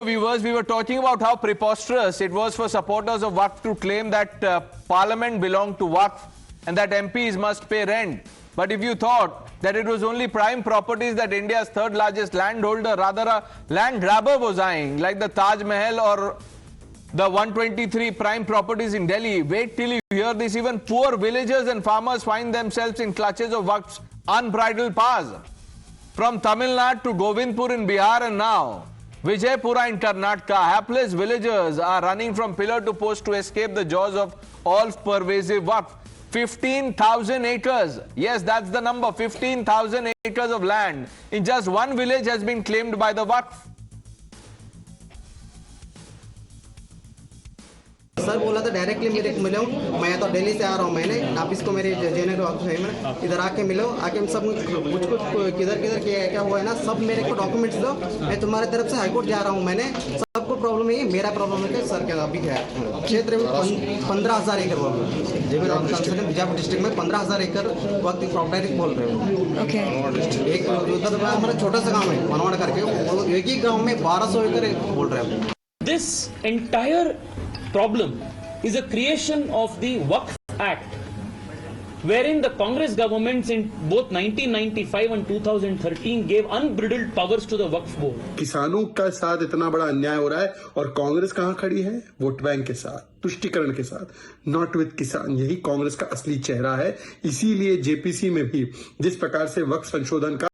viewers, we were talking about how preposterous it was for supporters of Waqf to claim that Parliament belonged to Waqf and that MPs must pay rent. But if you thought that it was only prime properties that India's third largest landholder, rather a land grabber, was eyeing, like the Taj Mahal or the 123 prime properties in Delhi, wait till you hear this. Even poor villagers and farmers find themselves in clutches of Waqf's unbridled powers. From Tamil Nadu to Govindpur in Bihar and now Vijaypura in Karnataka, hapless villagers are running from pillar to post to escape the jaws of all-pervasive Waqf. 15,000 acres. Yes, that's the number. 15,000 acres of land in just one village has been claimed by the Waqf. Sir बोला था directly मेरे को मिलो, मैं तो दिल्ली से आ रहा हूँ, मैंने ऑफिस को मेरे जेने के वक्त है, मैं इधर आके मिलो, आके सब कुछ किधर किधर क्या हुआ है ना, सब मेरे को डॉक्यूमेंट्स दो, मैं तुम्हारे तरफ से हाईकोर्ट जा रहा हूँ, मैंने सबको प्रॉब्लम है, मेरा प्रॉब्लम है कि सर क्या अभी क्या है क्षेत्र में 15,000 एकड़ बीजापुर डिस्ट्रिक्ट में 15,000 एकड़ वक्त प्रॉपर्टी बोल रहे हो। एक उधर हमारा छोटा सा गाँव है मनवाड़ करके, एक ही गाँव में 1200 एकड़ बोल रहे हो। This entire problem is a creation of the Waqf Act, wherein the Congress governments in both 1995 and 2013 gave unbridled powers to the Waqf Board. किसानों का साथ इतना बड़ा अन्याय हो रहा है और कांग्रेस कहां खड़ी है? वोट बैंक के साथ, तुष्टिकरण के साथ, नॉट विद किसान। यही कांग्रेस का असली चेहरा है। इसीलिए जेपीसी में भी जिस प्रकार से वक्फ संशोधन का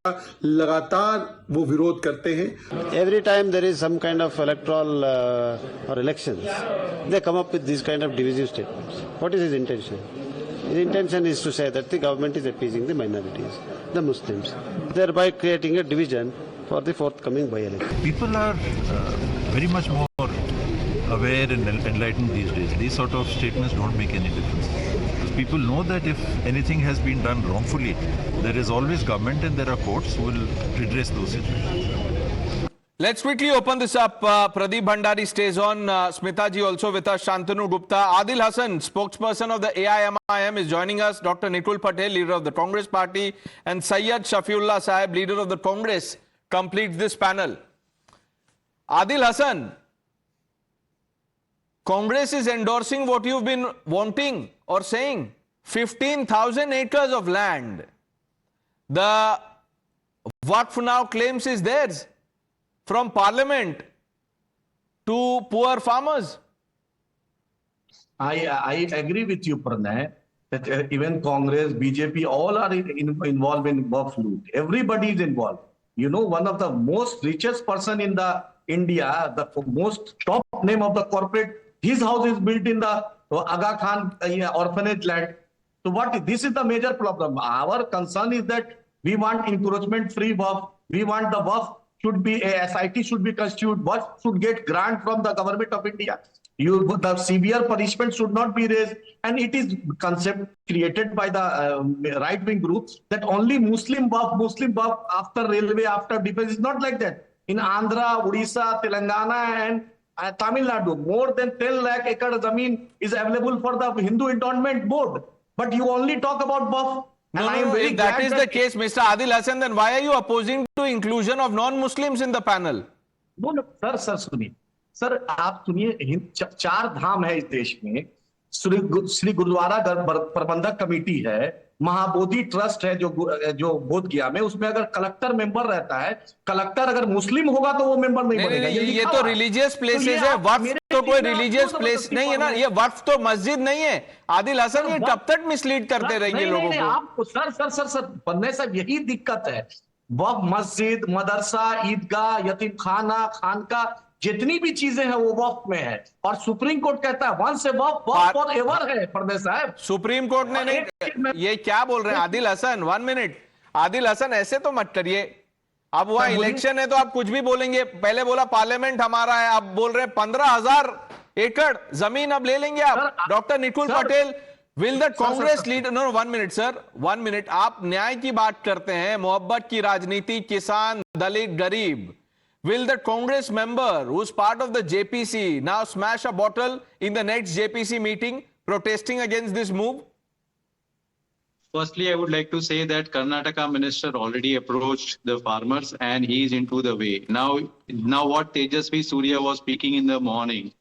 लगातार वो विरोध करते हैं। Every time there is some kind of electoral or elections, they come up with these kind of divisive statements. What is his intention? His intention is to say that the government is appeasing the minorities, the Muslims, thereby creating a division for the forthcoming by-election. People are very much more aware and enlightened these days. These sort of statements don't make any difference. Because people know that if anything has been done wrongfully, there is always government and there are courts who will redress those situations. Let's quickly open this up. Pradeep Bhandari stays on. Smita ji also with us. Shantanu Gupta. Adil Hasan, spokesperson of the AIMIM, is joining us. Dr. Nikul Patel, leader of the Congress party, and Syed Shafiullah Sahib, leader of the Congress, completes this panel. Adil Hasan, Congress is endorsing what you've been wanting or saying. 15,000 acres of land. The Waqf now claims is theirs. From Parliament to poor farmers. I agree with you, Pranay, that even Congress, BJP, all are involved in Waqf loot. Everybody is involved. You know, one of the most richest person in the India, the most top name of the corporate, his house is built in the Aga Khan orphanage land. So this is the major problem. Our concern is that we want encroachment-free Waqf. We want the Waqf should be a SIT should be constituted. What should get grant from the government of India? The severe punishment should not be raised, and it is concept created by the right-wing groups that only Muslim Waqf after railway, after defense is not like that. In Andhra, Odisha, Telangana, and Tamil Nadu, more than 10 lakh acre zameen is available for the Hindu Endowment Board. But you only talk about Waqf. No, if that is the case, Mr. Adil Hasan, then why are you opposing to inclusion of non-Muslims in the panel? No, sir, सुनिए. Sir, आप सुनिए, 4 धाम है इस देश में. श्री गुरुद्वारा प्रबंधक committee है, Mahabodhi trust है जो बोध गया में, उसमें अगर कलेक्टर मेंबर रहता है, कलेक्टर अगर मुस्लिम होगा तो वो मेंबर नहीं बनेगा। ये तो रिलीजियस प्लेसेस है। वक्फ तो कोई रिलीजियस प्लेस नहीं है ना, ये वक्फ तो मस्जिद नहीं है। आदिल हसन, ये कब तक मिसलीड करते रहेंगे लोगों को? आपको सर पन्ने साहब, यही दिक्कत है। वक्फ मस्जिद, मदरसा, ईदगाह, यतीम खाना, खानका, जितनी भी चीजें हैं वो वक्फ में है, और सुप्रीम कोर्ट कहता है once a waqf forever है। परदेश साहब, सुप्रीम कोर्ट ने नहीं, ये क्या बोल रहे हैं आदिल हसन? 1 मिनट, आदिल हसन ऐसे तो मत करिए। अब वहां इलेक्शन है तो आप कुछ भी बोलेंगे। पहले बोला पार्लियामेंट हमारा है, अब बोल रहे 15,000 एकड़ जमीन अब ले लेंगे आप। Doctor Nikul Patel, will the Congress leader, no 1 minute sir, 1 minute, आप न्याय की बात करते हैं, मोहब्बत की राजनीति, किसान, दलित, गरीब। Will the Congress member who's part of the JPC now smash a bottle in the next JPC meeting protesting against this move? Firstly, I would like to say that Karnataka minister already approached the farmers and he is into the way. Now what Tejasvi Surya was speaking in the morning,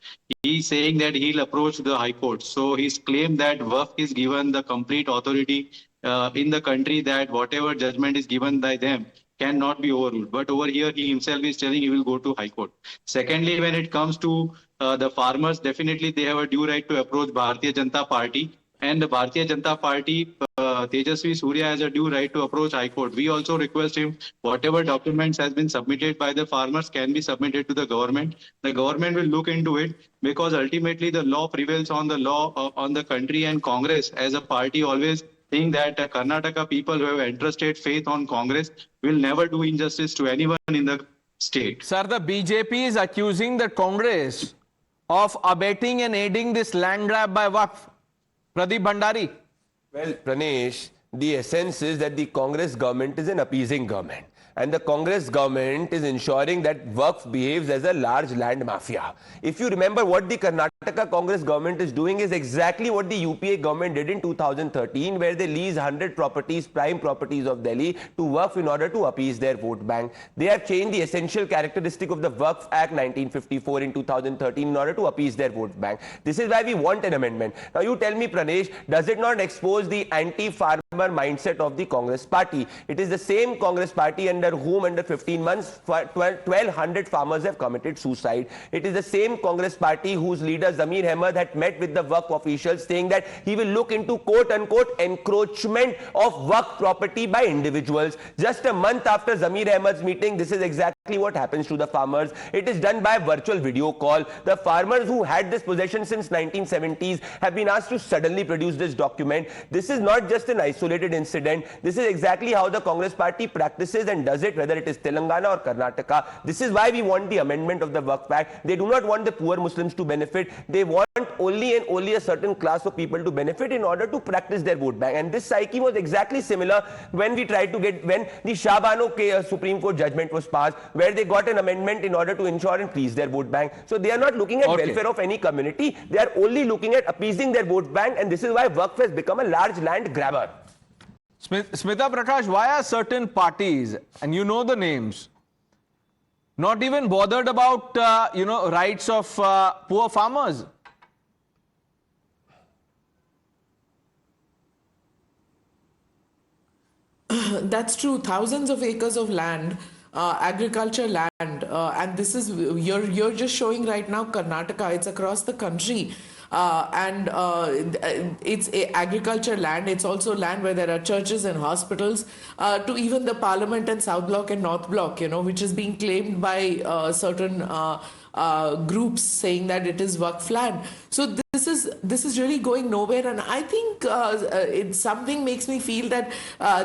he's saying that he'll approach the High Court. So he's claimed that WAF is given the complete authority in the country that whatever judgment is given by them cannot be overruled. But over here, he himself is telling he will go to High Court. Secondly, when it comes to the farmers, definitely they have a due right to approach Bharatiya Janata Party. And the Bharatiya Janata Party, Tejasvi Surya has a due right to approach High Court. We also request him, whatever documents has been submitted by the farmers can be submitted to the government. The government will look into it because ultimately the law prevails on the law on the country, and Congress as a party always think that Karnataka people who have entrusted faith on Congress will never do injustice to anyone in the state. Sir, the BJP is accusing the Congress of abetting and aiding this land grab by Waqf. Pradeep Bhandari. Well, Pranesh, the essence is that the Congress government is an appeasing government. And the Congress government is ensuring that Waqf behaves as a large land mafia. If you remember, what the Karnataka Congress government is doing is exactly what the UPA government did in 2013, where they lease 100 properties, prime properties of Delhi, to Waqf in order to appease their vote bank. They have changed the essential characteristic of the Waqf Act 1954 in 2013 in order to appease their vote bank. This is why we want an amendment. Now you tell me, Pranesh, does it not expose the anti-farmer mindset of the Congress party? It is the same Congress party under whom under 15 months 1,200 farmers have committed suicide. It is the same Congress party whose leader Zamir Ahmed had met with the Waqf officials saying that he will look into quote-unquote encroachment of Waqf property by individuals. Just a month after Zamir Ahmed's meeting, this is exactly what happens to the farmers. It is done by virtual video call. The farmers who had this possession since 1970s have been asked to suddenly produce this document. This is not just an isolated incident. This is exactly how the Congress party practices and does it, whether it is Telangana or Karnataka. This is why we want the amendment of the Waqf Act. They do not want the poor Muslims to benefit. They want only and only a certain class of people to benefit in order to practice their vote bank. And this psyche was exactly similar when we tried to get, when the Shah Bano Supreme Court judgment was passed, where they got an amendment in order to ensure and please their vote bank. So they are not looking at welfare of any community. They are only looking at appeasing their vote bank, and this is why Waqf has become a large land grabber. Smita Prakash, why are certain parties, and you know the names, not even bothered about, rights of poor farmers? That's true. Thousands of acres of land, agriculture land, and this is you're just showing right now Karnataka. It's across the country. It's agriculture land. It's also land where there are churches and hospitals, to even the Parliament and South Block and North Block, which is being claimed by certain groups saying that it is Waqf land. So this is really going nowhere, and I think something makes me feel that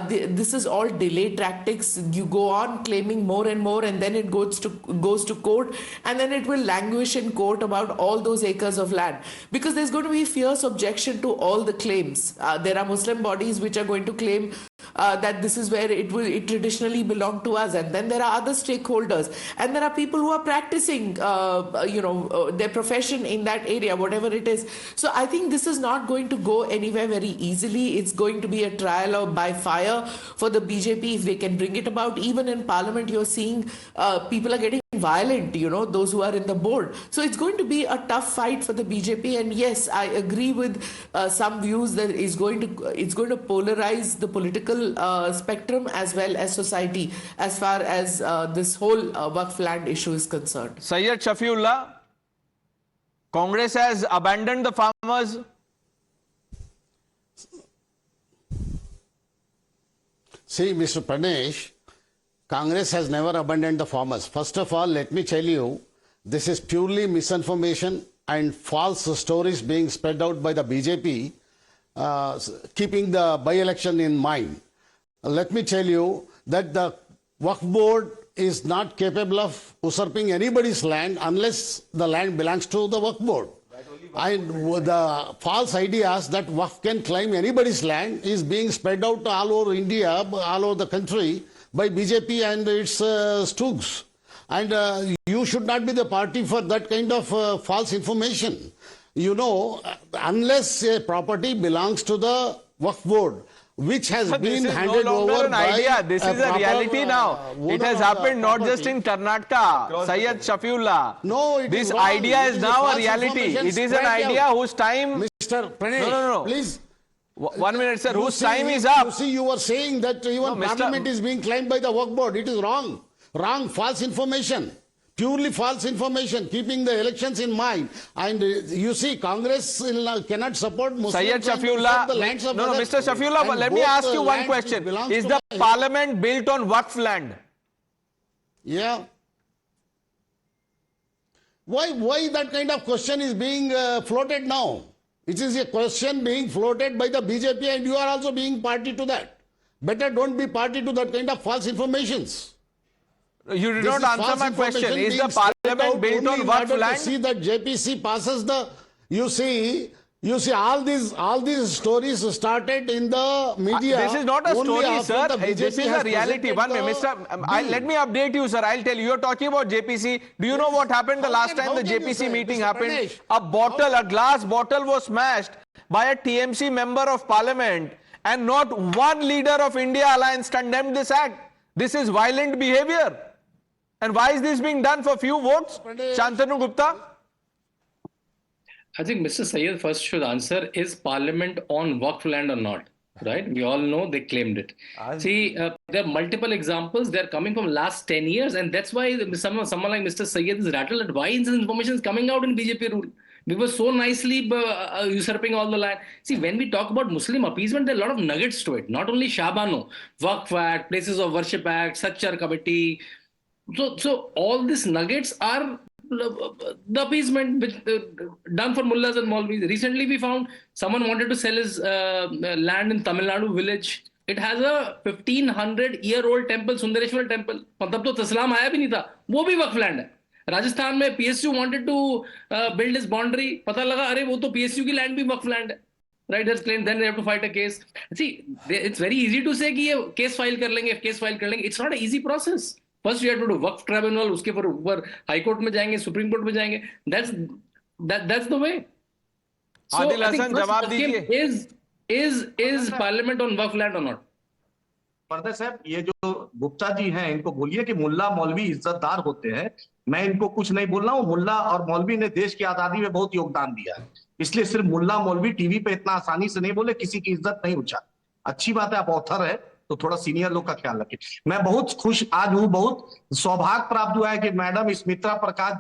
this is all delay tactics. You go on claiming more and more, and then it goes to court, and then it will languish in court about all those acres of land, because there's going to be fierce objection to all the claims. There are Muslim bodies which are going to claim that this is where it traditionally belonged to us, and then there are other stakeholders, and there are people who are practicing their profession in that area, whatever it is. So I think this is not going to go anywhere very easily. It's going to be a trial by fire for the BJP if they can bring it about. Even in Parliament, you're seeing people are getting violent, those who are in the board. So it's going to be a tough fight for the BJP. And yes, I agree with some views that it's going to polarize the political spectrum as well as society as far as this whole Waqf land issue is concerned. Sayyid Shafiullah, Congress has abandoned the farmers. See, Mr. Pranesh, Congress has never abandoned the farmers. First of all, let me tell you, this is purely misinformation and false stories being spread out by the BJP, keeping the by-election in mind. Let me tell you that the Waqf board is not capable of usurping anybody's land unless the land belongs to the Waqf board. And the false ideas that Waqf can claim anybody's land is being spread out all over India, all over the country by BJP and its stooges. And you should not be the party for that kind of false information. Unless a property belongs to the Waqf board, which has But been this is handed no longer over an by idea. This is a proper, reality now. owner It has of the happened not just property. in Karnataka. Syed Shafiullah. No, it This is wrong. idea It is is now a false reality. information It is an spread idea out. whose time. Mr. Pranesh, No. please. 1 minute, sir. You Whose see- time is up. You see, you were saying that even No, Mr. Parliament is being claimed by the Work Board. It is wrong. Wrong, false information. Purely false information, keeping the elections in mind. And you see, Congress cannot support Muslims. Syed and usurp Shafiullah. the lands of No, others. Mr. Shafiullah, And let me both ask you one lands question. belongs Is to the the- parliament built on Waqf land? Yeah. Why that kind of question is being floated now? It is a question being floated by the BJP and you are also being party to that. Better don't be party to that kind of false informations. You did This not is answer false my question. information Is the being spread parliament out built only on in Waqf order to land? see that JPC passes the, you see all these stories started in the media. This is not a only story, after sir. the This BJP is has a reality. presented 1 minute, the Mr. Let bill. me update you, sir. I'll tell you. You're talking about JPC. Do you know what happened the How last can- time the how can you JPC say, meeting Mr. happened? Pranesh? A glass bottle was smashed by a TMC member of parliament, and not one leader of India Alliance condemned this act. This is violent behavior. And why is this being done for few votes? Pranesh. Shantanu Gupta? I think Mr. Syed first should answer, is Parliament on Waqf land or not? Right? We all know they claimed it. See, there are multiple examples. They're coming from last 10 years. And that's why someone like Mr. Syed is rattled at why this information is coming out in BJP rule. We were so nicely usurping all the land. See, when we talk about Muslim appeasement, there are a lot of nuggets to it. Not only Shabano, Waqf Act, Places of Worship Act, Sachar Committee. So all these nuggets are the appeasement which, done for mullahs and maulvis. Recently, we found someone wanted to sell his land in Tamil Nadu village. It has a 1500-year-old temple, Sundareshwar temple. मतलब तो तस्लाम आया भी नहीं था. वो भी वक्फ land है. राजस्थान में PSU wanted to build his boundary. पता लगा अरे वो तो PSU की land भी वक्फ land है. Right, that's claimed. Then they have to fight a case. See, it's very easy to say कि ये case file कर लेंगे, case file कर लेंगे. It's not an easy process. First you have to do Waqf tribunal, उसके ऊपर high court में जाएंगे, सुप्रीम कोर्ट में जाएंगे. That's the way. So Adil I think Hasan, first जवाब question दीजिए. is parliament on Waqf land or not? पर्दे साहब, ये जो गुप्ता जी हैं, इनको बोलिए कि मुल्ला मौलवी इज्जतदार होते हैं. मैं इनको कुछ नहीं बोल रहा हूँ. मुल्ला और मौलवी ने देश की आजादी में बहुत योगदान दिया है. इसलिए सिर्फ मुल्ला मौलवी टीवी पे इतना आसानी से नहीं बोले, किसी की इज्जत नहीं उछा. अच्छी बात है, आप ऑथर है तो थोड़ा सीनियर लोग का ख्याल रखें. मैं बहुत खुश आज हूँ, बहुत सौभाग्य प्राप्त हुआ है कि मैडम स्मित्रा प्रकाश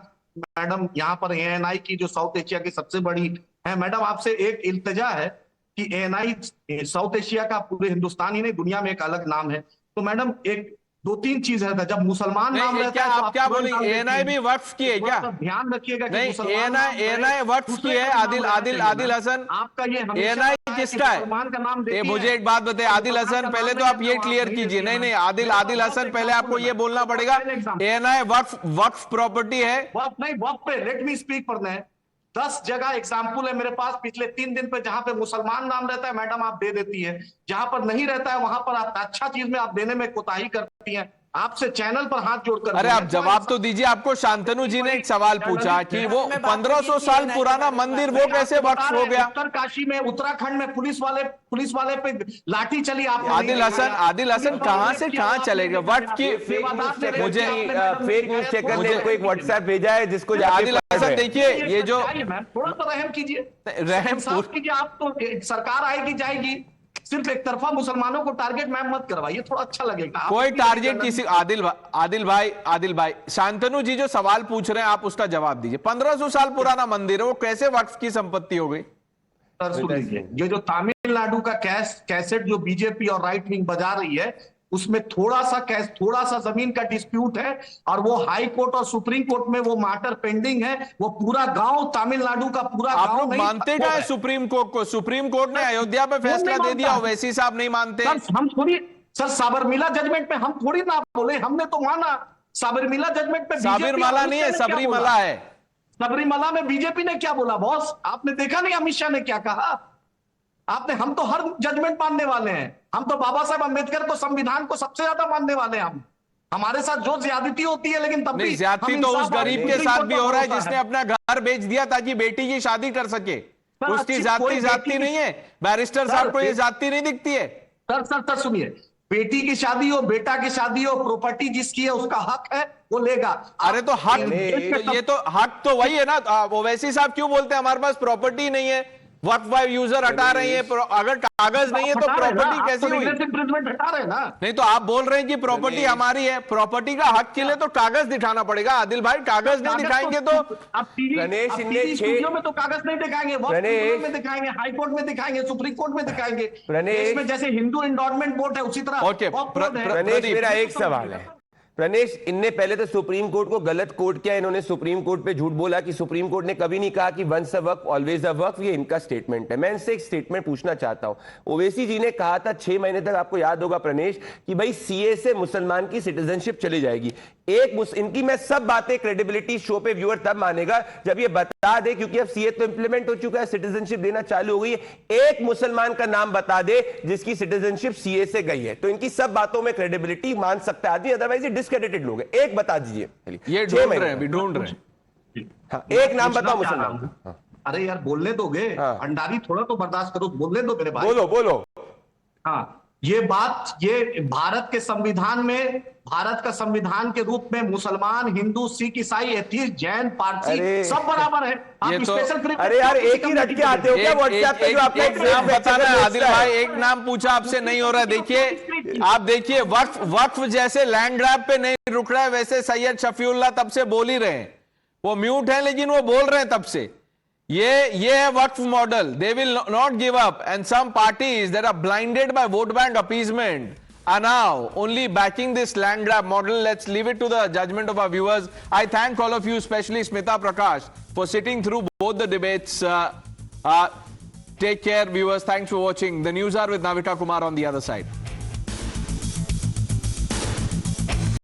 मैडम यहाँ पर ANI की जो साउथ एशिया की सबसे बड़ी है. मैडम, आपसे एक इल्तिजा है कि ANI साउथ एशिया का पूरे हिंदुस्तान ही नहीं दुनिया में एक अलग नाम है. तो मैडम एक 2-3 चीज रहता है. जब मुसलमान नाम नहीं, रहता क्या है तो आप क्या तुरंत बोलेंगे? नाम ANI देखिए. भी वक्फ की है क्या? थोड़ा सा ध्यान रखिएगा कि नहीं, मुसलमान नाम ANI रहे, वक्फ दूसरे की है. का नाम आदिल रहना आदिल चाहिए आदिल ना. हसन, आपका ये हमेशा ANI रहा है कि किसका है? मुसलमान का नाम ये देखिए. मुझे एक बात बताइए आदिल मुसलमान हसन, का पहले नाम तो आप नहीं ये है, क्लियर नहीं कीजिए. देखिए. नहीं आदिल हसन, पहले आपको ये बोलना पड़ेगा. एग्जाम्पल. ANI वक्फ प्रॉपर्टी है. वक्त नहीं, वक्त पे लेट मी स्पीक पढ़ना है. 10 जगह एग्जाम्पल है मेरे पास पिछले 3 दिन पे, जहां पे मुसलमान नाम रहता है मैडम आप दे देती है, जहां पर नहीं रहता है वहां पर आप अच्छा चीज में आप देने में कोताही करती हैं. आपसे चैनल पर हाथ जोड़कर अरे आप जवाब तो दीजिए. आपको शांतनु जी ने एक सवाल पूछा कि वो 1500 साल पुराना मंदिर वो कैसे वक्फ हो गया? उत्तरकाशी में, उत्तराखंड में पुलिस वाले पे लाठी चली. आप आदिल हसन कहां से कहां चलेगा? वक्फ की मुझे फेक न्यूज चेकर ने कोई व्हाट्सएप भेजा है जिसको आदिल हसन देखिए, ये जो थोड़ा तो रहम कीजिए, रहम साफ कीजिए. आप तो सरकार आएगी जाएगी, सिर्फ एक तरफा मुसलमानों को टारगेट मैम मत करवाइए, थोड़ा अच्छा लगेगा. कोई टारगेट किसी आदिल भाई शांतनु जी जो सवाल पूछ रहे हैं आप उसका जवाब दीजिए. 1500 साल पुराना मंदिर है, वो कैसे वक्फ की संपत्ति हो गई? सर सुन लीजिए, ये जो तमिलनाडु का कैसेट जो बीजेपी और राइट विंग बजा रही है, उसमें थोड़ा सा जमीन का डिस्प्यूट है और वो हाई कोर्ट और सुप्रीम कोर्ट में वो मैटर पेंडिंग है. वो पूरा गांव, तमिलनाडु का पूरा आप गांव लोग नहीं, मानते क्या है सुप्रीम कोर्ट को? सुप्रीम कोर्ट ने अयोध्या पे फैसला दे दिया, ओवैसी साहब नहीं मानते. हम थोड़ी, सर साबरमैला जजमेंट पे हम थोड़ी ना बोले, हमने तो माना साबरमैला जजमेंट पे. साबरमला नहीं है, सबरीमला है. सबरीमला में बीजेपी ने क्या बोला बॉस? आपने देखा नहीं अमित शाह ने क्या कहा? आपने, हम तो हर जजमेंट मानने वाले हैं. हम तो बाबा साहब अम्बेडकर को, संविधान को सबसे ज्यादा मानने वाले हैं. हम, हमारे साथ जो ज्यादती होती है लेकिन तब भी ज्यादती तो उस गरीब के साथ भी हो रहा है जिसने अपना घर बेच दिया ताकि बेटी की शादी कर सके. उसकी जाति नहीं है. बैरिस्टर साहब को ये जाति नहीं दिखती है. सर सुनिए, बेटी की शादी हो, बेटा की शादी हो, प्रॉपर्टी जिसकी है उसका हक है, वो लेगा। अरे तो हक, तो ये तो हक तो वही है ना। ओवैसी साहब क्यों बोलते हैं हमारे पास प्रॉपर्टी नहीं है, वक्फ वाइफ यूजर हटा रही है, अगर कागज नहीं है तो प्रॉपर्टी कैसी हुई? इन्फ्रिंजमेंट हटा रहे हैं ना। नहीं तो आप बोल रहे हैं कि प्रॉपर्टी हमारी है, प्रॉपर्टी का हक के लिए तो कागज दिखाना पड़ेगा। आदिल भाई, कागज नहीं दिखाएंगे तो गणेश इनने स्टूडियो में तो कागज नहीं दिखाएंगे, में दिखाएंगे, हाई कोर्ट में दिखाएंगे, सुप्रीम कोर्ट में दिखाएंगे। इसमें जैसे हिंदू एंडोर्समेंट बोर्ड है उसी तरह ओके, प्रणेश, मेरा एक सवाल है। प्रणेश, इनने पहले तो सुप्रीम कोर्ट को गलत कोट किया, इन्होंने सुप्रीम कोर्ट पे झूठ बोला कि सुप्रीम कोर्ट ने कभी नहीं कहा कि once a Waqf always a वक्फ। ये इनका स्टेटमेंट है। मैं इनसे एक स्टेटमेंट पूछना चाहता हूं। ओवैसी जी ने कहा था 6 महीने तक, आपको याद होगा प्रणेश, कि भाई सीए से मुसलमान की सिटीजनशिप चली जाएगी। इनकी मैं सब बातें क्रेडिबिलिटी शो पे व्यूअर तब मानेगा जब ये बता दे, क्योंकि अब सीए तो इंप्लीमेंट हो चुका है, सिटीजनशिप देना चालू हो गई है। एक मुसलमान का नाम बता दे जिसकी सिटीजनशिप सीए से गई है, तो इनकी सब बातों में क्रेडिबिलिटी मान सकता है आदमी, अदरवाइज ये डिस्क्रेडिटेड लोग हैं। एक बता दीजिए, ये ढूंढ रहे हैं, अभी ढूंढ रहे हैं। हाँ, एक नाम बताओ मुसलमान। अरे यार बोलने दोगे? अंडारी थोड़ा तो बर्दाश्त करो, बोलने दो मेरे भाई। बोलो बोलो। हाँ, ये बात, ये भारत के संविधान में, भारत का संविधान के रूप में मुसलमान, हिंदू, सिख, ईसाई, एथीस्ट, जैन, पारसी सब बराबर है। आप ये तो, स्पेशल अरे यार एक ही रट के आते हो क्या व्हाट्सएप पे? जो आपका एक नाम बताना है आदिल भाई, एक नाम पूछा आपसे नहीं हो रहा है। देखिए आप देखिए, वक्फ जैसे लैंड ग्रैब पे नहीं रुक रहा है, वैसे सैयद शफीउल्लाह तब से बोल ही रहे हैं। वो म्यूट है लेकिन वो बोल रहे हैं तब से। ये है Waqf model, they will not give up, and some parties that are blinded by vote bank appeasement are now only backing this land grab model. Let's leave it to the judgment of our viewers. I thank all of you, especially Smita Prakash, for sitting through both the debates. Take care, viewers. Thanks for watching. The news hour with Navita Kumar on the other side.